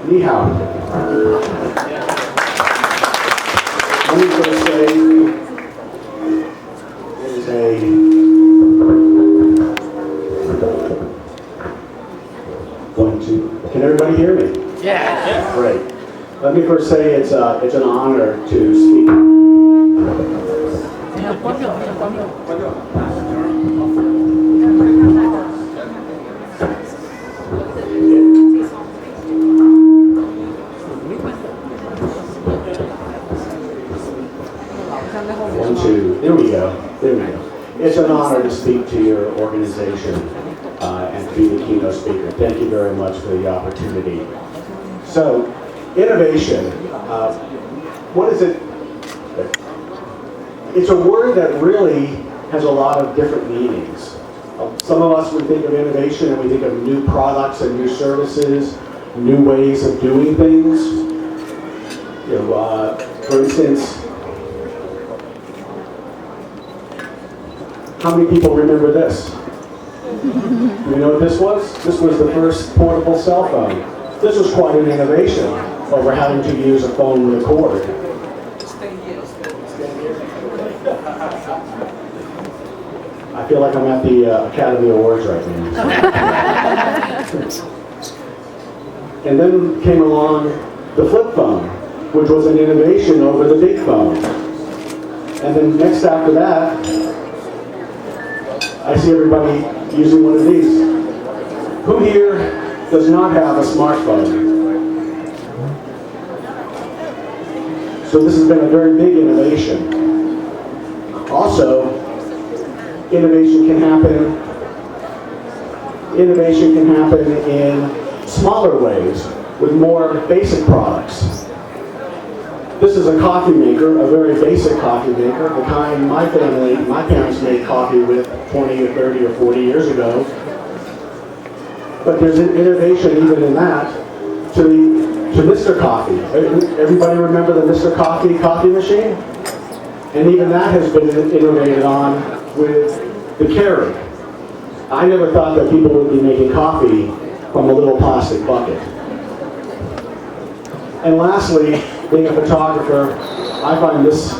Ni hao. Let me first say, there's one, two. Can everybody hear me? Yeah. Great. Let me first say it's an honor to speak. One, two. There we go. There we go. It's an honor to speak to your organization and to be the keynote speaker. Thank you very much for the opportunity. So, innovation. What is it? It's a word that really has a lot of different meanings. Some of us would think of innovation and we think of new products and new services, new ways of doing things. You know, for instance, how many people remember this? You know what this was? This was the first portable cell phone. This was quite an innovation over having to use a phone with a cord. I feel like I'm at the Academy Awards right now. And then came along the flip phone, which was an innovation over the big phone. And then next after that, I see everybody using one of these. Who here does not have a smartphone? So this has been a very big innovation. Also, innovation can happen in smaller ways with more basic products. This is a coffee maker, a very basic coffee maker, the kind my parents made coffee with 20 or 30 or 40 years ago. But there's an innovation even in that to Mr. Coffee. Everybody remember the Mr. Coffee coffee machine? And even that has been innovated on with the Keurig. I never thought that people would be making coffee from a little plastic bucket. And lastly, being a photographer, I find this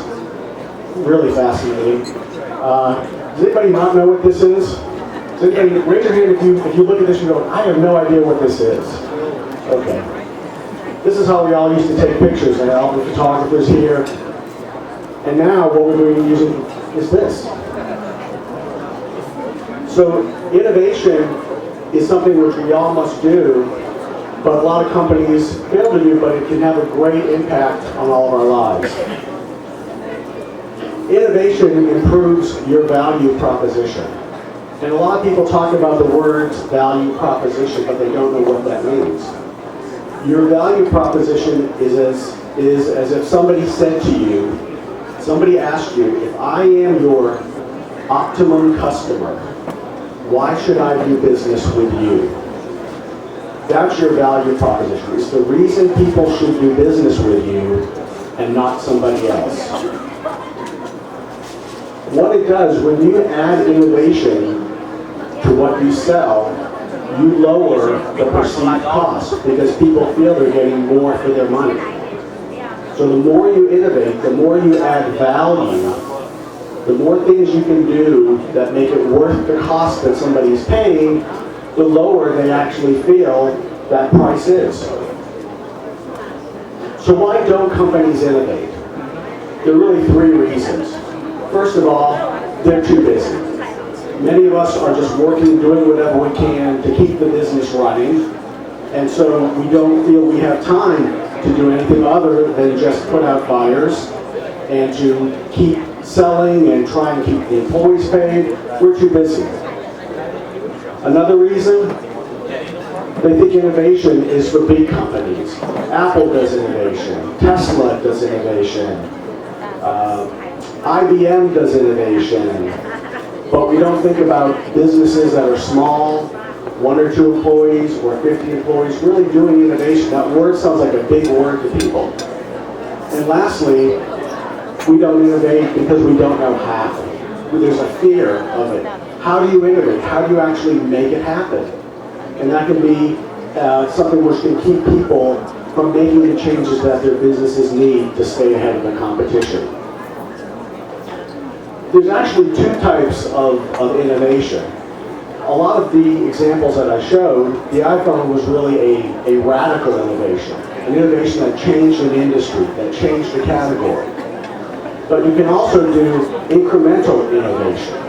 really fascinating. Does anybody not know what this is? Does anybody, raise your hand if you look at this and go, I have no idea what this is. Okay. This is how we all used to take pictures, and all the photographers here. And now what we're doing using is this. So innovation is something which we all must do, but a lot of companies fail to do, but it can have a great impact on all of our lives. Innovation improves your value proposition. And a lot of people talk about the words value proposition, but they don't know what that means. Your value proposition is as if somebody said to you, somebody asked you, if I am your optimum customer, why should I do business with you? That's your value proposition. It's the reason people should do business with you and not somebody else. What it does, when you add innovation to what you sell, you lower the perceived cost because people feel they're getting more for their money. So the more you innovate, the more you add value, the more things you can do that make it worth the cost that somebody's paying, the lower they actually feel that price is. So why don't companies innovate? There are really three reasons. First of all, they're too busy. Many of us are just working, doing whatever we can to keep the business running, and so we don't feel we have time to do anything other than just put out fires and to keep selling and try and keep the employees paid. We're too busy. Another reason, they think innovation is for big companies. Apple does innovation, Tesla does innovation, IBM does innovation, but we don't think about businesses that are small, 1 or 2 employees or 50 employees, really doing innovation. That word sounds like a big word to people. And lastly, we don't innovate because we don't know how. There's a fear of it. how do you innovate? How do you actually make it happen? And that can be something which can keep people from making the changes that their businesses need to stay ahead of the competition. There's actually two types of innovation. A lot of the examples that I showed, the iPhone was really a radical innovation, an innovation that changed an industry, that changed the category. But you can also do incremental innovation.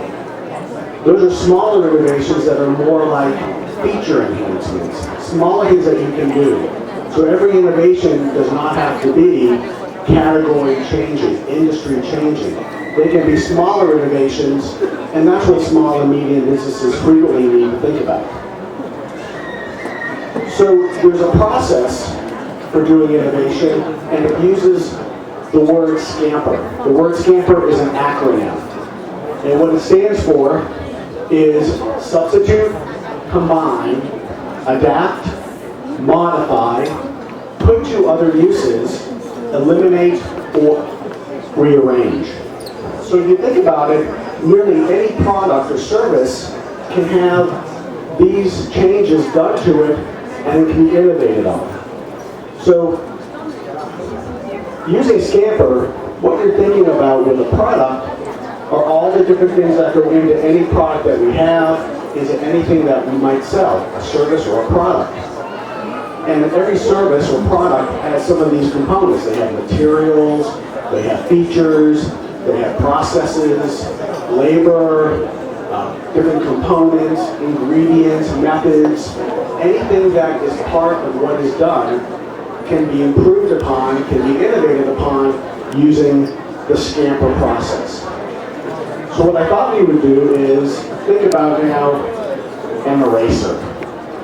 Those are smaller innovations that are more like feature enhancements, smaller things that you can do. So every innovation does not have to be category changing, industry changing. They can be smaller innovations, and that's what small and medium businesses frequently need to think about. So there's a process for doing innovation, and it uses the word SCAMPER. The word SCAMPER is an acronym, and what it stands for is substitute, combine, adapt, modify, put to other uses, eliminate, or rearrange. So if you think about it, really any product or service can have these changes done to it and it can be innovated on. So using SCAMPER, what you're thinking about with a product are all the different things that go into any product that we have. Is it anything that we might sell, a service or a product? And every service or product has some of these components. They have materials, they have features, they have processes, labor, different components, ingredients, methods. Anything that is part of what is done can be improved upon, can be innovated upon using the SCAMPER process. So what I thought we would do is think about now an eraser.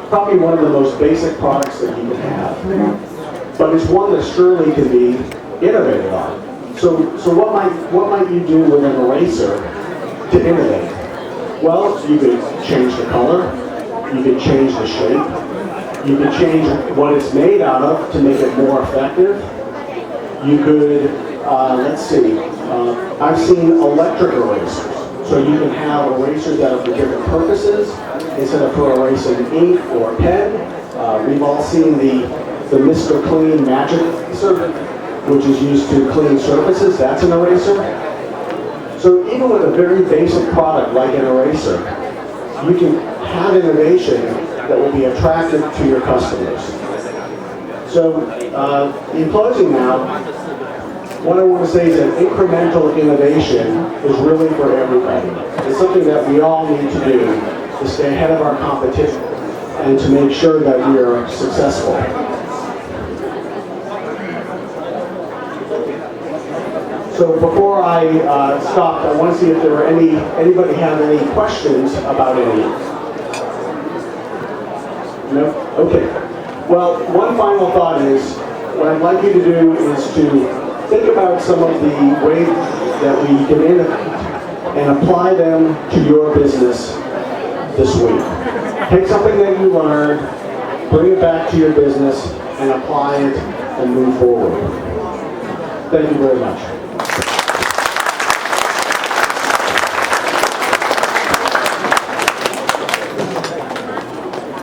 Probably one of the most basic products that you can have, but it's one that surely can be innovated on. So what might you do with an eraser to innovate? Well, you could change the color, you could change the shape, you could change what it's made out of to make it more effective. You could, let's see, I've seen electric erasers. So you can have erasers that are for different purposes instead of for erasing ink or pen. We've all seen the Mr. Clean Magic Eraser, which is used to clean surfaces. That's an eraser. So even with a very basic product like an eraser, you can have innovation that will be attractive to your customers. So in closing now, what I want to say is that incremental innovation is really for everybody. It's something that we all need to do to stay ahead of our competition and to make sure that we are successful. So before I stop, I want to see if there are anybody have any questions about any. No? Okay. Well, one final thought is, what I'd like you to do is to think about some of the ways that we can innovate and apply them to your business this week. Take something that you learned, bring it back to your business, and apply it and move forward. Thank you very much.